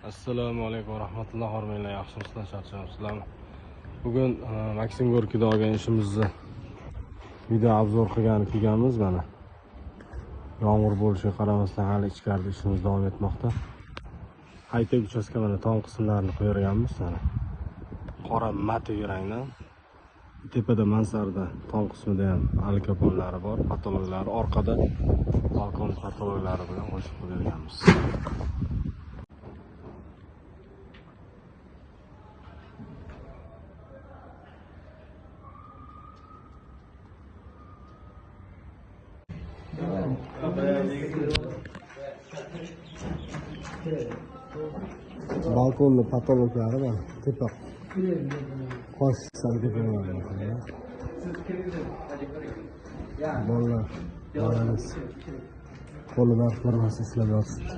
Assalomu alaykum va rahmatullohi hormanglar, yaxshimisizlar, charchamasizlarmi? Bugun Maksim Gorkida olgan ishimizni video obzor qilganmiz mana. Yomg'ir bo'lishiga qaramasdan hali ichkarida ishimiz davom etmoqda. Haytek uchastka mana tom qismlarini qo'yganmiz mana. Qora mate rangdan. Tepada mansarda tom qismida ham alkaponlari bor, patologlari orqada balkon patologlari bilan qo'shib qo'yganmiz. Balkonda patologlari bor, tepa qosh salbiylari. Bolalar qo'lida bir narsa ishlab yotibdi.